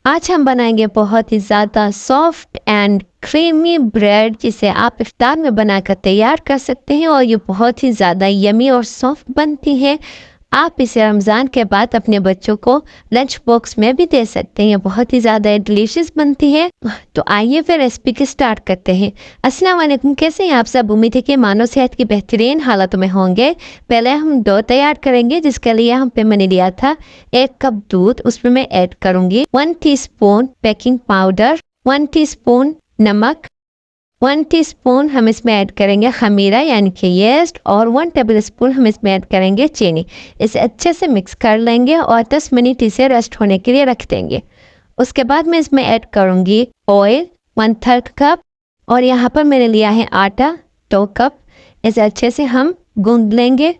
आज हम बनाएंगे बहुत ही ज़्यादा सॉफ्ट एंड क्रीमी ब्रेड, जिसे आप इफ्तार में बनाकर तैयार कर सकते हैं और ये बहुत ही ज़्यादा यमी और सॉफ्ट बनती है। आप इसे रमज़ान के बाद अपने बच्चों को लंच बॉक्स में भी दे सकते हैं। बहुत ही ज़्यादा डिलीशियस बनती है। तो आइए फिर रेसिपी की स्टार्ट करते हैं। अस्सलाम वालेकुम, कैसे हैं आप सब? उम्मीद है कि मानो सेहत की बेहतरीन हालतों में होंगे। पहले हम डो तैयार करेंगे, जिसके लिए हम पे मैंने लिया था 1 कप दूध। उसमें मैं ऐड करूँगी 1 टीस्पून बेकिंग पाउडर, 1 टीस्पून नमक, 1 टीस्पून हम इसमें ऐड करेंगे खमीरा यानी कि यीस्ट, और 1 टेबल स्पून हम इसमें ऐड करेंगे चीनी। इसे अच्छे से मिक्स कर लेंगे और 10 मिनट इसे रेस्ट होने के लिए रख देंगे। उसके बाद मैं इसमें ऐड करूँगी ऑयल 1/3 कप, और यहाँ पर मैंने लिया है आटा 2 कप। इसे अच्छे से हम गूंद लेंगे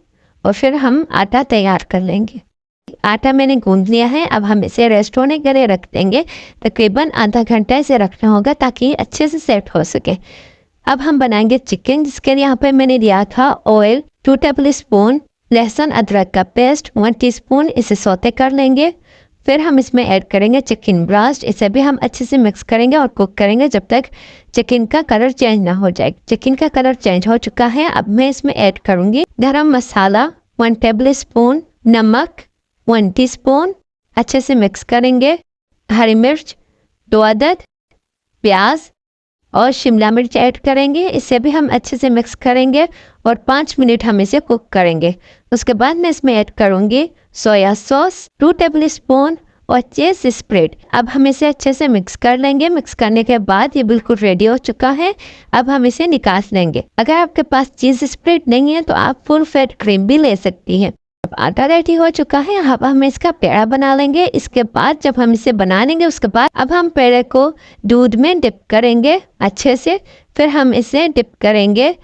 और फिर हम आटा तैयार कर लेंगे। आटा मैंने गूंद लिया है। अब हम इसे रेस्ट होने के लिए रख देंगे। तकरीबन आधा घंटा इसे रखना होगा ताकि अच्छे से सेट हो सके। अब हम बनाएंगे चिकन, जिसके लिए यहाँ पे मैंने लिया था ऑयल 2 टेबल स्पून, लहसुन अदरक का पेस्ट 1 टीस्पून। इसे सौते कर लेंगे। फिर हम इसमें ऐड करेंगे चिकन ब्रास्ट। इसे भी हम अच्छे से मिक्स करेंगे और कुक करेंगे जब तक चिकन का कलर चेंज ना हो जाए। चिकन का कलर चेंज हो चुका है। अब मैं इसमें ऐड करूँगी गरम मसाला 1 टेबल स्पून, नमक 1 टीस्पून। अच्छे से मिक्स करेंगे। हरी मिर्च 2 अदद, प्याज और शिमला मिर्च ऐड करेंगे। इसे भी हम अच्छे से मिक्स करेंगे और 5 मिनट हम इसे कुक करेंगे। उसके बाद मैं इसमें ऐड करूँगी सोया सॉस 2 टेबल स्पून और चीज़ स्प्रेड। अब हम इसे अच्छे से मिक्स कर लेंगे। मिक्स करने के बाद ये बिल्कुल रेडी हो चुका है। अब हम इसे निकाल लेंगे। अगर आपके पास चीज़ स्प्रेड नहीं है तो आप फुल फैट क्रीम भी ले सकती हैं। अब आटा रेडी हो चुका है। अब हम इसका पेड़ा बना लेंगे। इसके बाद जब हम इसे बना लेंगे, उसके बाद अब हम पेड़े को दूध में डिप करेंगे अच्छे से। फिर हम इसे डिप करेंगे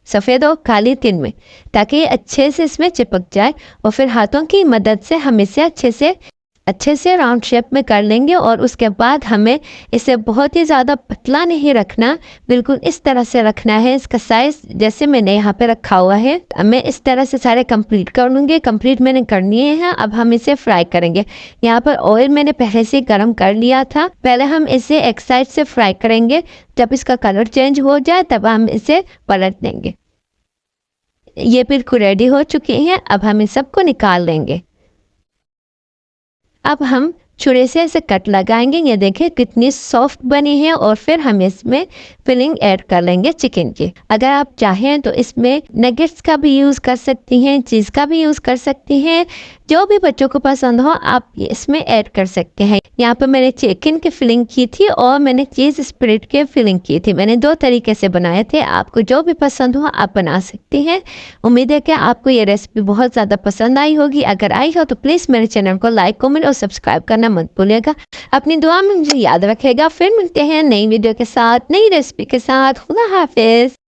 सफ़ेद और काली तिल में, ताकि अच्छे से इसमें चिपक जाए। और फिर हाथों की मदद से हम इसे अच्छे से राउंड शेप में कर लेंगे। और उसके बाद हमें इसे बहुत ही ज़्यादा पतला नहीं रखना, बिल्कुल इस तरह से रखना है। इसका साइज़ जैसे मैंने यहाँ पे रखा हुआ है। मैं इस तरह से सारे कंप्लीट कर लूँगी। कंप्लीट मैंने करनी है। अब हम इसे फ्राई करेंगे। यहाँ पर ऑयल मैंने पहले से गर्म कर लिया था। पहले हम इसे एक साइड से फ्राई करेंगे। जब इसका कलर चेंज हो जाए तब हम इसे पलट देंगे। ये बिल्कुल रेडी हो चुके हैं। अब हम इन सबको निकाल लेंगे। अब हम छुरे से ऐसे कट लगाएंगे। ये देखें कितनी सॉफ्ट बनी है। और फिर हम इसमें फिलिंग ऐड कर लेंगे चिकन की। अगर आप चाहें तो इसमें नगेट्स का भी यूज़ कर सकती हैं, चीज़ का भी यूज़ कर सकती हैं। जो भी बच्चों को पसंद हो आप इसमें ऐड कर सकते हैं। यहाँ पर मैंने चिकन की फिलिंग की थी और मैंने चीज़ स्प्रेड की फिलिंग की थी। मैंने 2 तरीके से बनाए थे। आपको जो भी पसंद हो आप बना सकती हैं। उम्मीद है कि आपको ये रेसिपी बहुत ज़्यादा पसंद आई होगी। अगर आई हो तो प्लीज़ मेरे चैनल को लाइक, कमेंट और सब्सक्राइब करना मत भूलिएगा। अपनी दुआ में मुझे याद रखेगा। फिर मिलते हैं नई वीडियो के साथ, नई रेसिपी के साथ। खुदा हाफिज़।